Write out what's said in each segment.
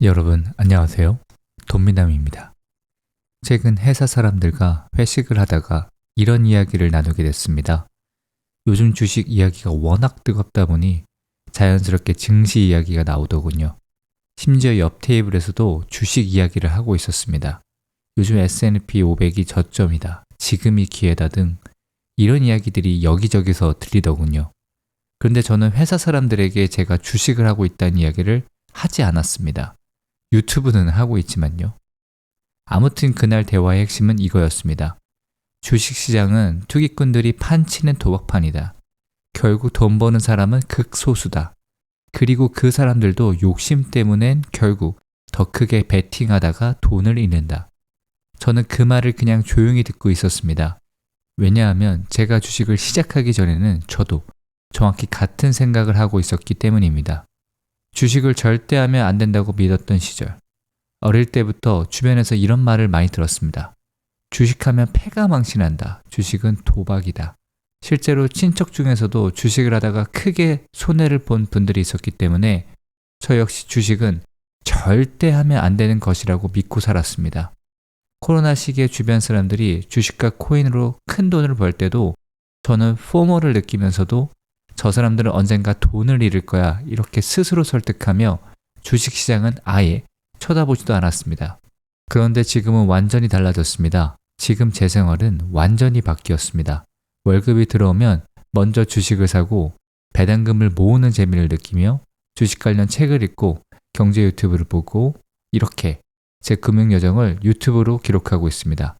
여러분 안녕하세요. 돈미남입니다. 최근 회사 사람들과 회식을 하다가 이런 이야기를 나누게 됐습니다. 요즘 주식 이야기가 워낙 뜨겁다 보니 자연스럽게 증시 이야기가 나오더군요. 심지어 옆 테이블에서도 주식 이야기를 하고 있었습니다. 요즘 S&P 500이 저점이다, 지금이 기회다 등 이런 이야기들이 여기저기서 들리더군요. 그런데 저는 회사 사람들에게 제가 주식을 하고 있다는 이야기를 하지 않았습니다. 유튜브는 하고 있지만요. 아무튼 그날 대화의 핵심은 이거였습니다. 주식시장은 투기꾼들이 판치는 도박판이다. 결국 돈 버는 사람은 극소수다. 그리고 그 사람들도 욕심 때문엔 결국 더 크게 베팅하다가 돈을 잃는다. 저는 그 말을 그냥 조용히 듣고 있었습니다. 왜냐하면 제가 주식을 시작하기 전에는 저도 정확히 같은 생각을 하고 있었기 때문입니다. 주식을 절대 하면 안 된다고 믿었던 시절, 어릴 때부터 주변에서 이런 말을 많이 들었습니다. 주식하면 패가 망신한다. 주식은 도박이다. 실제로 친척 중에서도 주식을 하다가 크게 손해를 본 분들이 있었기 때문에 저 역시 주식은 절대 하면 안 되는 것이라고 믿고 살았습니다. 코로나 시기에 주변 사람들이 주식과 코인으로 큰 돈을 벌 때도 저는 포모를 느끼면서도 저 사람들은 언젠가 돈을 잃을 거야 이렇게 스스로 설득하며 주식시장은 아예 쳐다보지도 않았습니다. 그런데 지금은 완전히 달라졌습니다. 지금 제 생활은 완전히 바뀌었습니다. 월급이 들어오면 먼저 주식을 사고 배당금을 모으는 재미를 느끼며 주식 관련 책을 읽고 경제 유튜브를 보고 이렇게 제 금융 여정을 유튜브로 기록하고 있습니다.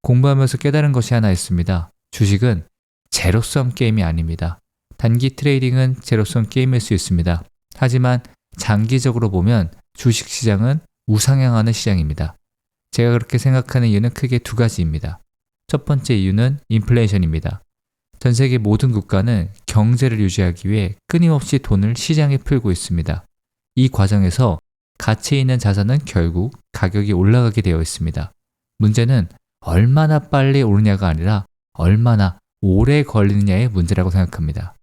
공부하면서 깨달은 것이 하나 있습니다. 주식은 제로섬 게임이 아닙니다. 단기 트레이딩은 제로섬 게임일 수 있습니다. 하지만 장기적으로 보면 주식시장은 우상향하는 시장입니다. 제가 그렇게 생각하는 이유는 크게 두 가지입니다. 첫 번째 이유는 인플레이션입니다. 전 세계 모든 국가는 경제를 유지하기 위해 끊임없이 돈을 시장에 풀고 있습니다. 이 과정에서 가치 있는 자산은 결국 가격이 올라가게 되어 있습니다. 문제는 얼마나 빨리 오르냐가 아니라 얼마나 오래 걸리느냐의 문제라고 생각합니다.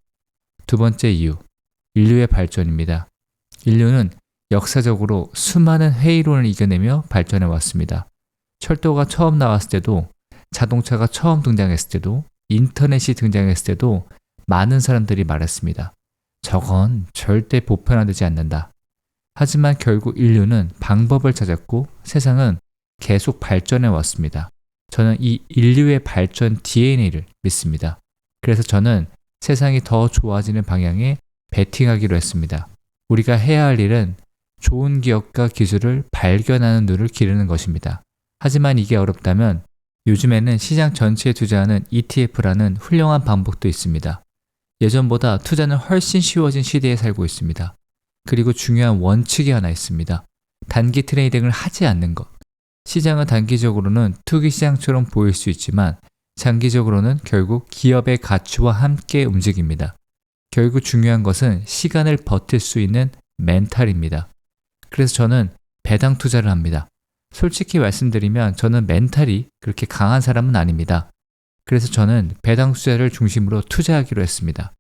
두 번째 이유, 인류의 발전입니다. 인류는 역사적으로 수많은 회의론을 이겨내며 발전해 왔습니다. 철도가 처음 나왔을 때도, 자동차가 처음 등장했을 때도, 인터넷이 등장했을 때도 많은 사람들이 말했습니다. 저건 절대 보편화되지 않는다. 하지만 결국 인류는 방법을 찾았고 세상은 계속 발전해 왔습니다. 저는 이 인류의 발전 DNA를 믿습니다. 그래서 저는 세상이 더 좋아지는 방향에 베팅하기로 했습니다. 우리가 해야 할 일은 좋은 기업과 기술을 발견하는 눈을 기르는 것입니다. 하지만 이게 어렵다면 요즘에는 시장 전체에 투자하는 ETF라는 훌륭한 방법도 있습니다. 예전보다 투자는 훨씬 쉬워진 시대에 살고 있습니다. 그리고 중요한 원칙이 하나 있습니다. 단기 트레이딩을 하지 않는 것. 시장은 단기적으로는 투기 시장처럼 보일 수 있지만 장기적으로는 결국 기업의 가치와 함께 움직입니다. 결국 중요한 것은 시간을 버틸 수 있는 멘탈입니다. 그래서 저는 배당 투자를 합니다. 솔직히 말씀드리면 저는 멘탈이 그렇게 강한 사람은 아닙니다. 그래서 저는 배당 투자를 중심으로 투자하기로 했습니다.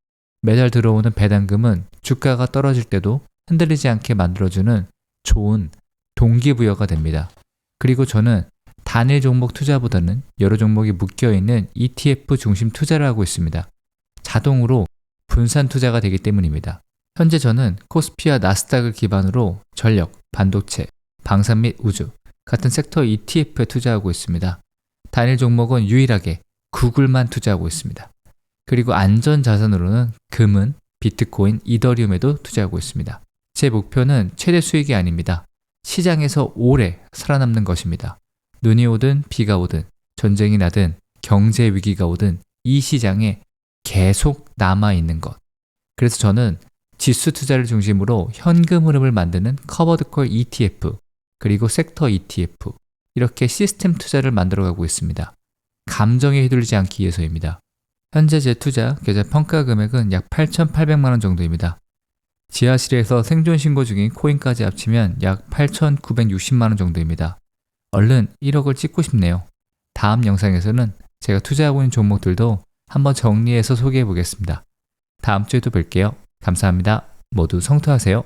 매달 들어오는 배당금은 주가가 떨어질 때도 흔들리지 않게 만들어주는 좋은 동기부여가 됩니다. 그리고 저는 단일 종목 투자보다는 여러 종목이 묶여있는 ETF 중심 투자를 하고 있습니다. 자동으로 분산 투자가 되기 때문입니다. 현재 저는 코스피와 나스닥을 기반으로 전력, 반도체, 방산 및 우주 같은 섹터 ETF에 투자하고 있습니다. 단일 종목은 유일하게 구글만 투자하고 있습니다. 그리고 안전자산으로는 금은 비트코인, 이더리움에도 투자하고 있습니다. 제 목표는 최대 수익이 아닙니다. 시장에서 오래 살아남는 것입니다. 눈이 오든 비가 오든 전쟁이 나든 경제 위기가 오든 이 시장에 계속 남아있는 것. 그래서 저는 지수 투자를 중심으로 현금 흐름을 만드는 커버드콜 ETF 그리고 섹터 ETF 이렇게 시스템 투자를 만들어가고 있습니다. 감정에 휘둘리지 않기 위해서입니다. 현재 제 투자 계좌 평가 금액은 약 8,800만 원 정도입니다. 지하실에서 생존 신고 중인 코인까지 합치면 약 8,960만 원 정도입니다. 얼른 1억을 찍고 싶네요. 다음 영상에서는 제가 투자하고 있는 종목들도 한번 정리해서 소개해 보겠습니다. 다음 주에도 뵐게요. 감사합니다. 모두 성투하세요.